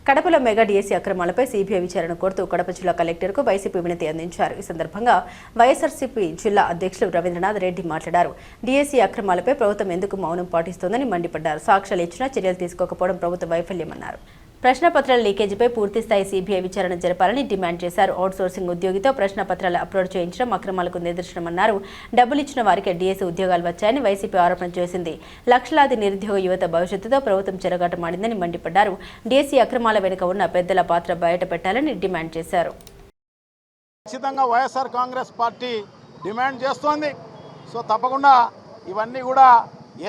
కడపలో mega DSC అక్రమాలపై CBI విచారణ కోరుతూ కడప జిల్లా కలెక్టర్కు వైసీపీ వినతి అందించారు. ఈ సందర్భంగా వైఎస్ఆర్సీపీ జిల్లా అధ్యక్షులు రవీంద్రనాథ్ రెడ్డి మాట్లాడారు. డీఎస్సీ అక్రమాలపై ప్రభుత్వం ఎందుకు మౌనం పాటిస్తోందని మండిపడ్డారు. సాక్ష్యాలు ఇచ్చినా చర్యలు తీసుకోకపోవడం ప్రభుత్వ వైఫల్యమన్నారు. ప్రశ్నపత్రాల లీకేజీపై పూర్తిస్థాయి సీబీఐ విచారణ జరపాలని డిమాండ్ చేశారు. అవుట్సోర్సింగ్ ఉద్యోగితో ప్రశ్నపత్రాలు అప్లోడ్ చేయించడం అక్రమాలకు నిదర్శనమన్నారు. డబ్బులిచ్చిన వారికి డీఎస్సీ ఉద్యోగాలు వచ్చాయని వైసీపీ ఆరోపణ చేసింది. లక్షలాది నిరుద్యోగ యువత భవిష్యత్తుతో ప్రభుత్వం చెరగాటమాడిందని మండిపడ్డారు. డీఎస్సీ అక్రమాల వెనుక ఉన్న పెద్దల పాత్ర బయటపెట్టాలని డిమాండ్ చేశారు. ఖచ్చితంగా వైఎస్ఆర్ కాంగ్రెస్ పార్టీ డిమాండ్ చేస్తోంది. సో తప్పకుండా ఇవన్నీ కూడా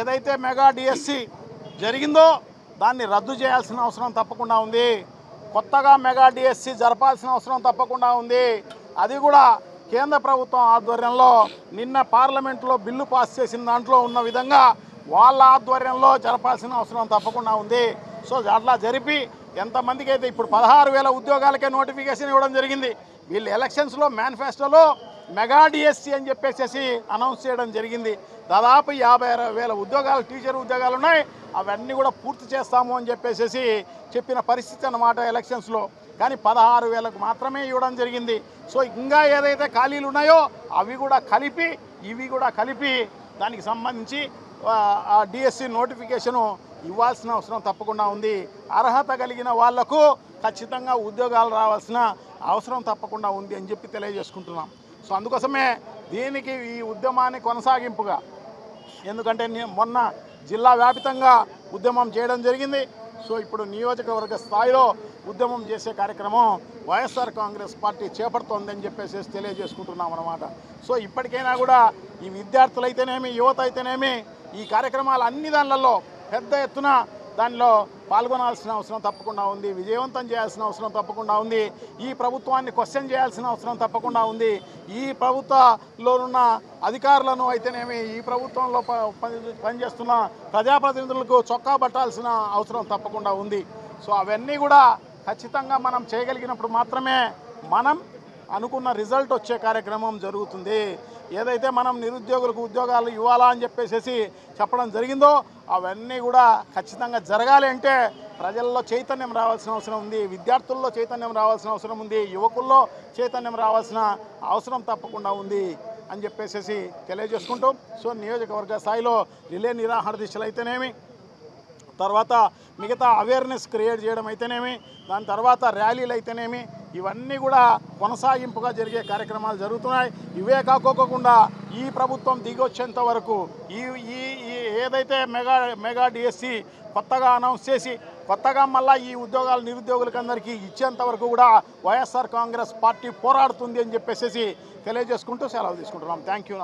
ఏదైతే మెగా డీఎస్సీ జరిగిందో దాన్ని రద్దు చేయాల్సిన అవసరం తప్పకుండా ఉంది. కొత్తగా మెగా డీఎస్సీ జరపాల్సిన అవసరం తప్పకుండా ఉంది. అది కూడా కేంద్ర ప్రభుత్వం ఆధ్వర్యంలో నిన్న పార్లమెంట్లో బిల్లు పాస్ చేసిన దాంట్లో ఉన్న విధంగా వాళ్ళ ఆధ్వర్యంలో జరపాల్సిన అవసరం తప్పకుండా ఉంది. సో అట్లా జరిపి ఎంతమందికి అయితే ఇప్పుడు 16,000 ఉద్యోగాలకే నోటిఫికేషన్ ఇవ్వడం జరిగింది. వీళ్ళు ఎలక్షన్స్లో మేనిఫెస్టోలో మెగా డిఎస్సీ అని చెప్పేసి అనౌన్స్ చేయడం జరిగింది. దాదాపు 50,000 ఉద్యోగాలు టీచర్ ఉద్యోగాలు ఉన్నాయి. అవన్నీ కూడా పూర్తి చేస్తాము అని చెప్పేసి చెప్పిన పరిస్థితి అన్నమాట ఎలక్షన్స్లో. కానీ 16,000కు మాత్రమే ఇవ్వడం జరిగింది. సో ఇంకా ఏదైతే ఖాళీలు ఉన్నాయో అవి కూడా కలిపి దానికి సంబంధించి ఆ డిఎస్సీ నోటిఫికేషను ఇవ్వాల్సిన అవసరం తప్పకుండా ఉంది. అర్హత కలిగిన వాళ్లకు ఖచ్చితంగా ఉద్యోగాలు రావాల్సిన అవసరం తప్పకుండా ఉంది అని చెప్పి తెలియజేసుకుంటున్నాం. సో అందుకోసమే దీనికి ఈ ఉద్యమాన్ని కొనసాగింపుగా, ఎందుకంటే మొన్న జిల్లా వ్యాపితంగా ఉద్యమం చేయడం జరిగింది. సో ఇప్పుడు నియోజకవర్గ స్థాయిలో ఉద్యమం చేసే కార్యక్రమం వైఎస్ఆర్ కాంగ్రెస్ పార్టీ చేపడుతోందని చెప్పేసి తెలియజేసుకుంటున్నాం అన్నమాట. సో ఇప్పటికైనా కూడా ఈ విద్యార్థులైతేనేమి, యువత అయితేనేమి ఈ కార్యక్రమాలు అన్ని దానిలలో పెద్ద ఎత్తున దానిలో పాల్గొనాల్సిన అవసరం తప్పకుండా ఉంది. విజయవంతం చేయాల్సిన అవసరం తప్పకుండా ఉంది. ఈ ప్రభుత్వాన్ని క్వశ్చన్ చేయాల్సిన అవసరం తప్పకుండా ఉంది. ఈ ప్రభుత్వంలో ఉన్న అధికారులను అయితేనేమి, ఈ ప్రభుత్వంలో పనిచేస్తున్న ప్రజాప్రతినిధులకు చొక్కా పట్టాల్సిన అవసరం తప్పకుండా ఉంది. సో అవన్నీ కూడా ఖచ్చితంగా మనం చేయగలిగినప్పుడు మాత్రమే మనం అనుకున్న రిజల్ట్ వచ్చే కార్యక్రమం జరుగుతుంది. ఏదైతే మనం నిరుద్యోగులకు ఉద్యోగాలు ఇవ్వాలా అని చెప్పేసి చెప్పడం జరిగిందో అవన్నీ కూడా ఖచ్చితంగా జరగాలి అంటే ప్రజల్లో చైతన్యం రావాల్సిన అవసరం ఉంది. విద్యార్థుల్లో చైతన్యం రావాల్సిన అవసరం ఉంది. యువకుల్లో చైతన్యం రావాల్సిన అవసరం తప్పకుండా ఉంది అని చెప్పేసి తెలియజేసుకుంటాం. సో నియోజకవర్గ స్థాయిలో రిలే నిరాహార దీక్షలు అయితేనేమి, తర్వాత మిగతా అవేర్నెస్ క్రియేట్ చేయడం అయితేనేమి, దాని తర్వాత ర్యాలీలు అయితేనేమి, ఇవన్నీ కూడా కొనసాగింపుగా జరిగే కార్యక్రమాలు జరుగుతున్నాయి. ఇవే కాకోకుండా ఈ ప్రభుత్వం దిగొచ్చేంత వరకు ఈ ఏదైతే మెగా డిఎస్సీ కొత్తగా అనౌన్స్ చేసి కొత్తగా మళ్ళీ ఈ ఉద్యోగాలు నిరుద్యోగులకు అందరికీ ఇచ్చేంత వరకు కూడా వైఎస్ఆర్ కాంగ్రెస్ పార్టీ పోరాడుతుంది అని చెప్పేసి తెలియజేసుకుంటూ సెలవు తీసుకుంటున్నాం. Thank you.